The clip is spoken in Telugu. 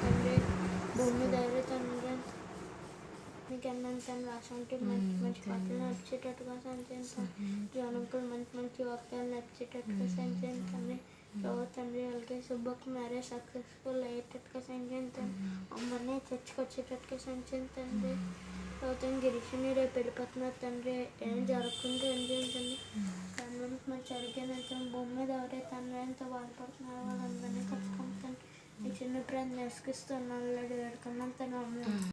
తండ్రి భూమి ధైర్య తండ్రి మీకు ఎన్నంత రాసంటే మంచి మంచి పాటలు నడిచేటట్టుగా సంచరించండి. జనంకులు మంచి మంచి వాక్యాలు నడిచేటట్టుగా సంచరించండి. తండ్రి అలాగే సుబ్బకు మ్యారేజ్ సక్సెస్ఫుల్ అయ్యేటట్టుగా సంచరించండి. అమ్మని చర్చకు వచ్చేటట్టుగా సంచరించండి. గిరీషుని రేపు వెళ్ళిపోతున్నారు తండ్రి, ఏం జరగకుండా సంచరించండి. తండ్రి మంచి ఆరోగ్యం భూమి మీద ఎవరైతే తండ్రి ఎంతో బాధపడుతున్నారో వాళ్ళందరినీ కలుసుకుంటాను. ఈ చిన్న ప్రాంతం నేర్చుకిస్తున్నాను వేడుకున్నాను తను.